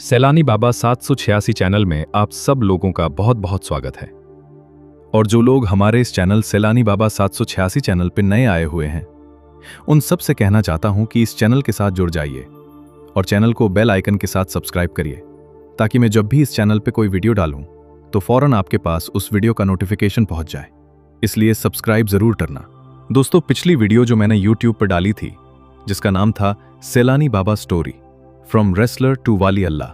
Sailani Baba 786 channel में आप सब लोगों का बहुत बहुत स्वागत है। और जो लोग हमारे इस चैनल सैलानी बाबा 786 चैनल पर नए आए हुए हैं, उन सब से कहना चाहता हूं कि इस चैनल के साथ जुड़ जाइए और चैनल को बेल आइकन के साथ सब्सक्राइब करिए, ताकि मैं जब भी इस चैनल पे कोई वीडियो डालूं तो फौरन आपके पास उस वीडियो का नोटिफिकेशन पहुंच जाए। इसलिए सब्सक्राइब जरूर करना। दोस्तों, पिछली वीडियो जो मैंने यूट्यूब पर डाली थी, जिसका नाम था Sailani Baba story from wrestler to वाली अल्लाह,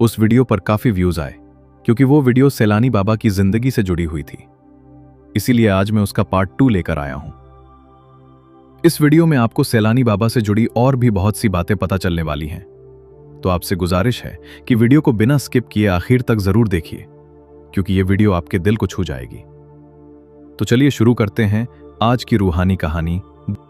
उस वीडियो पर काफी व्यूज आए क्योंकि वो वीडियो सैलानी बाबा की जिंदगी से जुड़ी हुई थी। इसीलिए आज मैं उसका पार्ट 2 लेकर आया हूं। इस वीडियो में आपको सैलानी बाबा से जुड़ी और भी बहुत सी बातें पता चलने वाली हैं, तो आपसे गुजारिश है कि वीडियो को बिना स्किप किए आखिर तक जरूर देखिए, क्योंकि ये वीडियो आपके दिल को छू जाएगी। तो चलिए शुरू करते हैं आज की रूहानी कहानी।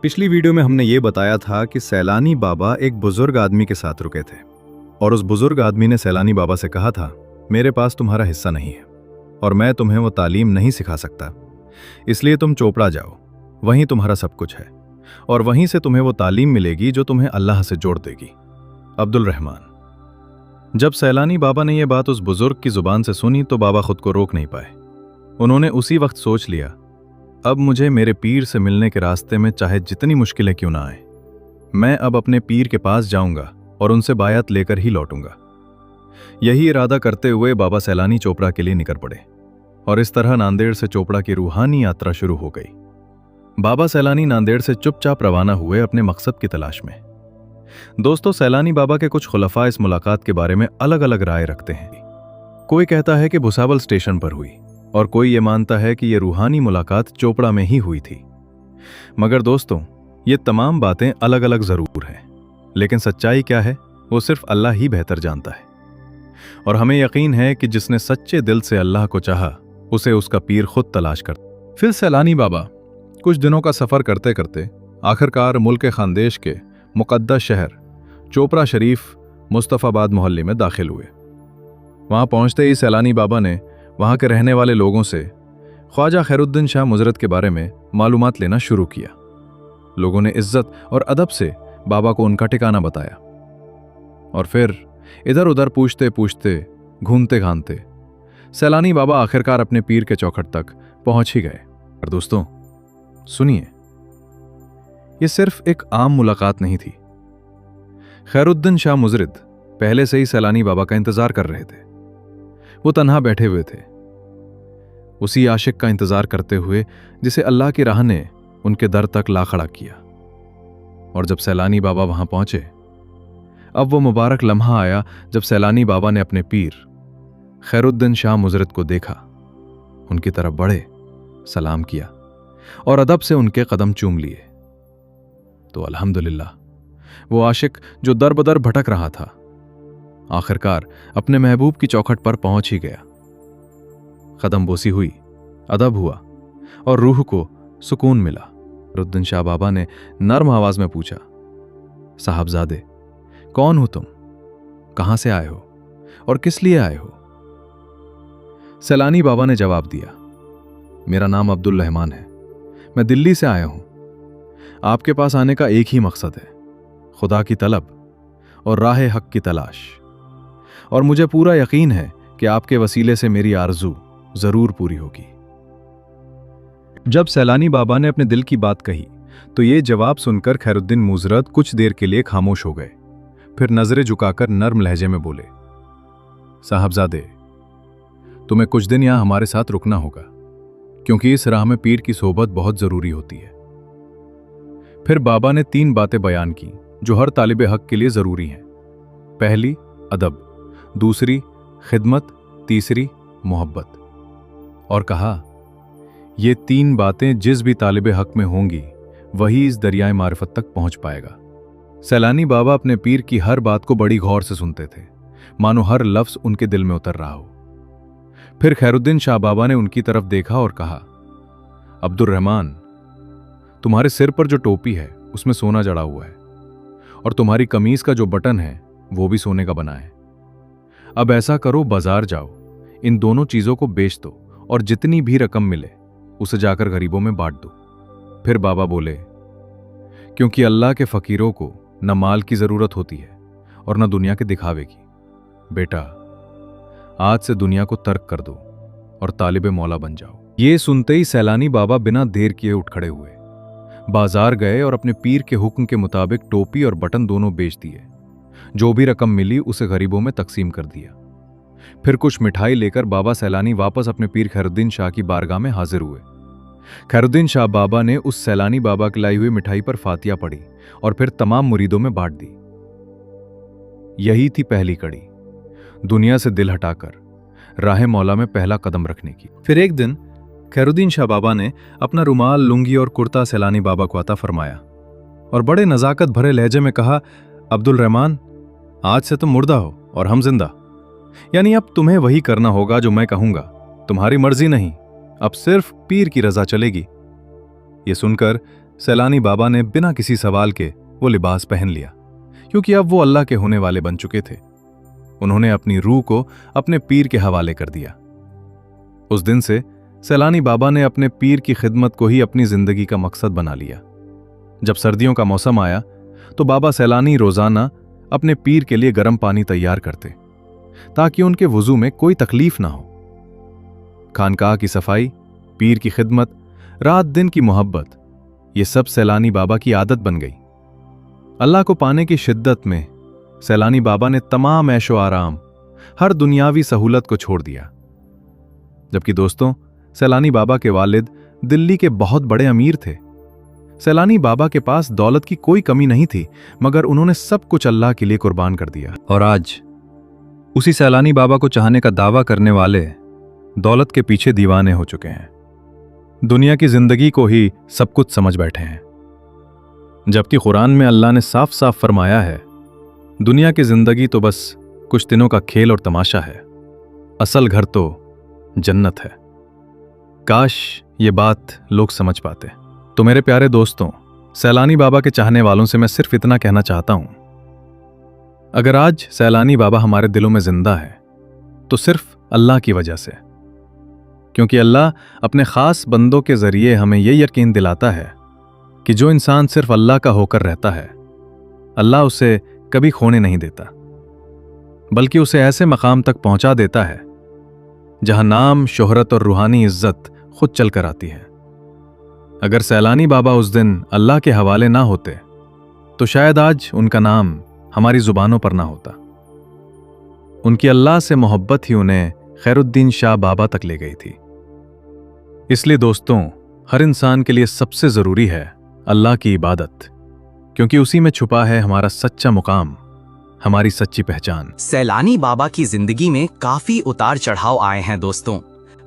पिछली वीडियो में हमने ये बताया था कि सैलानी बाबा एक बुजुर्ग आदमी के साथ रुके थे और उस बुजुर्ग आदमी ने सैलानी बाबा से कहा था, मेरे पास तुम्हारा हिस्सा नहीं है और मैं तुम्हें वो तालीम नहीं सिखा सकता, इसलिए तुम चोपड़ा जाओ, वहीं तुम्हारा सब कुछ है और वहीं से तुम्हें वो तालीम मिलेगी जो तुम्हें अल्लाह से जोड़ देगी। अब्दुल रहमान। जब सैलानी बाबा ने यह बात उस बुजुर्ग की जुबान से सुनी तो बाबा खुद को रोक नहीं पाए। उन्होंने उसी वक्त सोच लिया, अब मुझे मेरे पीर से मिलने के रास्ते में चाहे जितनी मुश्किलें क्यों ना आए, मैं अब अपने पीर के पास जाऊंगा और उनसे बायत लेकर ही लौटूंगा। यही इरादा करते हुए बाबा सैलानी चोपड़ा के लिए निकल पड़े और इस तरह नांदेड़ से चोपड़ा की रूहानी यात्रा शुरू हो गई। बाबा सैलानी नांदेड़ से चुपचाप रवाना हुए अपने मकसद की तलाश में। दोस्तों, सैलानी बाबा के कुछ खुलफा इस मुलाकात के बारे में अलग अलग राय रखते हैं। कोई कहता है कि भुसावल स्टेशन पर हुई और कोई ये मानता है कि यह रूहानी मुलाकात चोपड़ा में ही हुई थी। मगर दोस्तों, ये तमाम बातें अलग अलग जरूर हैं, लेकिन सच्चाई क्या है वो सिर्फ अल्लाह ही बेहतर जानता है। और हमें यकीन है कि जिसने सच्चे दिल से अल्लाह को चाहा, उसे उसका पीर खुद तलाश कर। फिर सैलानी बाबा कुछ दिनों का सफर करते करते आखिरकार मुल्क खानदेश के मुकद्दस शहर चोपड़ा शरीफ मुस्तफाबाद मोहल्ले में दाखिल हुए। वहां पहुंचते ही सैलानी बाबा ने वहां के रहने वाले लोगों से ख्वाजा खैरुद्दीन शाह मुजरत के बारे में मालूमात लेना शुरू किया। लोगों ने इज्जत और अदब से बाबा को उनका ठिकाना बताया और फिर इधर उधर पूछते पूछते घूमते घामते सैलानी बाबा आखिरकार अपने पीर के चौखट तक पहुंच ही गए। और दोस्तों सुनिए, यह सिर्फ एक आम मुलाकात नहीं थी। खैरुद्दीन शाह मुजरिद पहले से ही सैलानी बाबा का इंतजार कर रहे थे। वो तन्हा बैठे हुए थे, उसी आशिक का इंतजार करते हुए जिसे अल्लाह की राह ने उनके दर तक ला खड़ा किया। और जब सैलानी बाबा वहां पहुंचे, अब वो मुबारक लम्हा आया जब सैलानी बाबा ने अपने पीर खैरुद्दीन शाह मुजरिद को देखा, उनकी तरफ बढ़े, सलाम किया और अदब से उनके कदम चूम लिए। तो अल्हम्दुलिल्लाह, वो आशिक जो दर बदर भटक रहा था, आखिरकार अपने महबूब की चौखट पर पहुंच ही गया। कदम बोसी हुई, अदब हुआ और रूह को सुकून मिला। खैरुद्दीन शाह बाबा ने नर्म आवाज में पूछा, साहबजादे, कौन हो तुम, कहां से आए हो और किस लिए आए हो? सैलानी बाबा ने जवाब दिया, मेरा नाम अब्दुल रहमान है, मैं दिल्ली से आया हूं। आपके पास आने का एक ही मकसद है, खुदा की तलब और राह हक की तलाश, और मुझे पूरा यकीन है कि आपके वसीले से मेरी आरजू जरूर पूरी होगी। जब सैलानी बाबा ने अपने दिल की बात कही तो ये जवाब सुनकर खैरुद्दीन मुजरद कुछ देर के लिए खामोश हो गए। फिर नजरें झुकाकर नर्म लहजे में बोले, साहबजादे, तुम्हें कुछ दिन यहां हमारे साथ रुकना होगा, क्योंकि इस राह में पीर की सोहबत बहुत जरूरी होती है। फिर बाबा ने 3 बातें बयान की जो हर तालिबे हक के लिए जरूरी हैं। पहली अदब, दूसरी खिदमत, तीसरी मोहब्बत। और कहा, ये 3 बातें जिस भी तालिबे हक में होंगी वही इस दरियाए मारिफत तक पहुंच पाएगा। सैलानी बाबा अपने पीर की हर बात को बड़ी गौर से सुनते थे, मानो हर लफ्ज उनके दिल में उतर रहा हो। फिर खैरुद्दीन शाह बाबा ने उनकी तरफ देखा और कहा, अब्दुल रहमान, तुम्हारे सिर पर जो टोपी है उसमें सोना जड़ा हुआ है और तुम्हारी कमीज का जो बटन है वो भी सोने का बना है। अब ऐसा करो, बाजार जाओ, इन दोनों चीजों को बेच दो और जितनी भी रकम मिले उसे जाकर गरीबों में बांट दो। फिर बाबा बोले, क्योंकि अल्लाह के फकीरों को न माल की जरूरत होती है और न दुनिया के दिखावे की, बेटा, आज से दुनिया को तर्क कर दो और तालिबे मौला बन जाओ। ये सुनते ही सैलानी बाबा बिना देर किए उठ खड़े हुए, बाजार गए और अपने पीर के हुक्म के मुताबिक टोपी और बटन दोनों बेच दिए। जो भी रकम मिली उसे गरीबों में तकसीम कर दिया। फिर कुछ मिठाई लेकर बाबा सैलानी वापस अपने पीर खैरुद्दीन शाह की बारगाह में हाजिर हुए। खैरुद्दीन शाह बाबा ने उस सैलानी बाबा की लाई हुई मिठाई पर फातिया पढ़ी और फिर तमाम मुरीदों में बांट दी। यही थी पहली कड़ी, दुनिया से दिल हटाकर राह मौला में पहला कदम रखने की। फिर एक दिन खैरुद्दीन शाह बाबा ने अपना रुमाल, लुंगी और कुर्ता सैलानी बाबा को अता फरमाया और बड़े नजाकत भरे लहजे में कहा, अब्दुल रहमान, आज से तुम मुर्दा हो और हम जिंदा। यानी अब तुम्हें वही करना होगा जो मैं कहूंगा, तुम्हारी मर्जी नहीं, अब सिर्फ पीर की रजा चलेगी। ये सुनकर सैलानी बाबा ने बिना किसी सवाल के वो लिबास पहन लिया, क्योंकि अब वो अल्लाह के होने वाले बन चुके थे। उन्होंने अपनी रूह को अपने पीर के हवाले कर दिया। उस दिन से सैलानी बाबा ने अपने पीर की खिदमत को ही अपनी जिंदगी का मकसद बना लिया। जब सर्दियों का मौसम आया तो बाबा सैलानी रोजाना अपने पीर के लिए गर्म पानी तैयार करते ताकि उनके वुजू में कोई तकलीफ ना हो। खानकाह की सफाई, पीर की खिदमत, रात दिन की मोहब्बत, ये सब सैलानी बाबा की आदत बन गई। अल्लाह को पाने की शिद्दत में सैलानी बाबा ने तमाम ऐशो आराम, हर दुनियावी सहूलत को छोड़ दिया। जबकि दोस्तों, सैलानी बाबा के वालिद दिल्ली के बहुत बड़े अमीर थे। सैलानी बाबा के पास दौलत की कोई कमी नहीं थी, मगर उन्होंने सब कुछ अल्लाह के लिए कुर्बान कर दिया। और आज उसी सैलानी बाबा को चाहने का दावा करने वाले दौलत के पीछे दीवाने हो चुके हैं, दुनिया की जिंदगी को ही सब कुछ समझ बैठे हैं। जबकि कुरान में अल्लाह ने साफ साफ फरमाया है, दुनिया की जिंदगी तो बस कुछ दिनों का खेल और तमाशा है, असल घर तो जन्नत है। काश ये बात लोग समझ पाते। तो मेरे प्यारे दोस्तों, सैलानी बाबा के चाहने वालों से मैं सिर्फ इतना कहना चाहता हूं, अगर आज सैलानी बाबा हमारे दिलों में जिंदा है तो सिर्फ अल्लाह की वजह से, क्योंकि अल्लाह अपने खास बंदों के जरिए हमें यह यकीन दिलाता है कि जो इंसान सिर्फ अल्लाह का होकर रहता है, अल्लाह उसे कभी खोने नहीं देता, बल्कि उसे ऐसे मकाम तक पहुंचा देता है जहां नाम, शोहरत और रूहानी इज्जत खुद चल कर आती है। अगर सैलानी बाबा उस दिन अल्लाह के हवाले ना होते तो शायद आज उनका नाम हमारी जुबानों पर ना होता। उनकी अल्लाह से मोहब्बत ही उन्हें खैरुद्दीन शाह बाबा तक ले गई थी। इसलिए दोस्तों, हर इंसान के लिए सबसे जरूरी है अल्लाह की इबादत, क्योंकि उसी में छुपा है हमारा सच्चा मुकाम, हमारी सच्ची पहचान। सैलानी बाबा की जिंदगी में काफी उतार चढ़ाव आए हैं दोस्तों,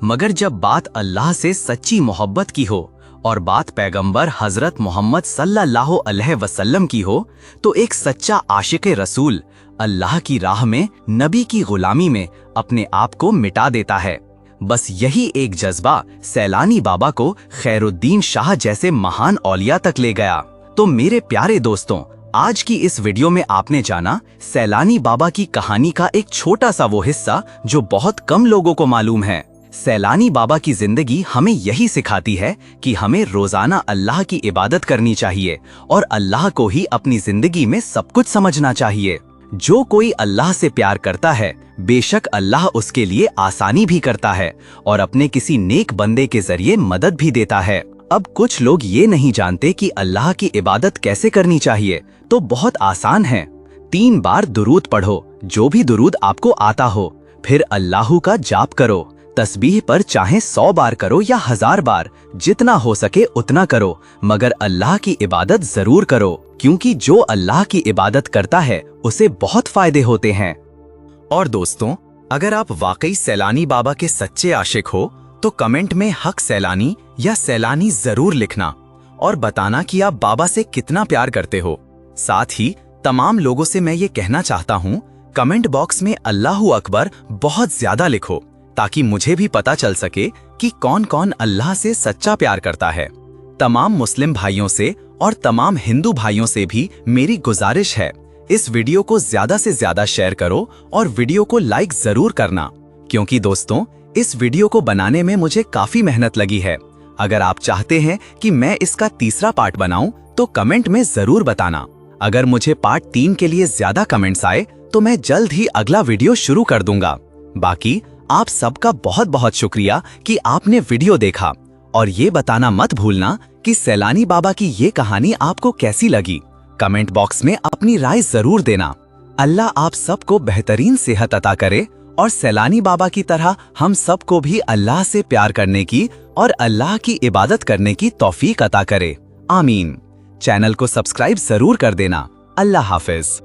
मगर जब बात अल्लाह से सच्ची मोहब्बत की हो और बात पैगंबर हजरत मोहम्मद सल्लल्लाहु अलैहि वसल्लम की हो, तो एक सच्चा आशिक रसूल अल्लाह की राह में, नबी की गुलामी में अपने आप को मिटा देता है। बस यही एक जज्बा सैलानी बाबा को खैरुद्दीन शाह जैसे महान औलिया तक ले गया। तो मेरे प्यारे दोस्तों, आज की इस वीडियो में आपने जाना सैलानी बाबा की कहानी का एक छोटा सा वो हिस्सा जो बहुत कम लोगों को मालूम है। सैलानी बाबा की जिंदगी हमें यही सिखाती है कि हमें रोजाना अल्लाह की इबादत करनी चाहिए और अल्लाह को ही अपनी जिंदगी में सब कुछ समझना चाहिए। जो कोई अल्लाह से प्यार करता है, बेशक अल्लाह उसके लिए आसानी भी करता है और अपने किसी नेक बंदे के जरिए मदद भी देता है। अब कुछ लोग ये नहीं जानते कि अल्लाह की इबादत कैसे करनी चाहिए, तो बहुत आसान है। 3 बार दुरूद पढ़ो, जो भी दुरूद आपको आता हो, फिर अल्लाह का जाप करो। तस्बीह पर चाहे 100 बार करो या 1000 बार, जितना हो सके उतना करो, मगर अल्लाह की इबादत जरूर करो, क्योंकि जो अल्लाह की इबादत करता है उसे बहुत फायदे होते हैं। और दोस्तों, अगर आप वाकई सैलानी बाबा के सच्चे आशिक हो तो कमेंट में हक सैलानी या सैलानी जरूर लिखना और बताना कि आप बाबा से कितना प्यार करते हो। साथ ही तमाम लोगों से मैं ये कहना चाहता हूँ, कमेंट बॉक्स में अल्लाहू अकबर बहुत ज्यादा लिखो, ताकि मुझे भी पता चल सके कि कौन कौन अल्लाह से सच्चा प्यार करता है। तमाम मुस्लिम भाइयों से और तमाम हिंदू भाइयों से भी मेरी गुजारिश है, इस वीडियो को ज्यादा से ज्यादा शेयर करो और वीडियो को लाइक जरूर करना, क्योंकि दोस्तों इस वीडियो को बनाने में मुझे काफी मेहनत लगी है। अगर आप चाहते हैं कि मैं इसका तीसरा पार्ट बनाऊं तो कमेंट में जरूर बताना। अगर मुझे पार्ट 3 के लिए ज्यादा कमेंट्स आए तो मैं जल्द ही अगला वीडियो शुरू कर दूंगा। बाकी आप सबका बहुत बहुत शुक्रिया कि आपने वीडियो देखा, और ये बताना मत भूलना कि सैलानी बाबा की ये कहानी आपको कैसी लगी। कमेंट बॉक्स में अपनी राय जरूर देना। अल्लाह आप सबको बेहतरीन सेहत अता करे और सैलानी बाबा की तरह हम सबको भी अल्लाह से प्यार करने की और अल्लाह की इबादत करने की तौफीक अता करे। आमीन। चैनल को सब्सक्राइब जरूर कर देना। अल्लाह हाफिज।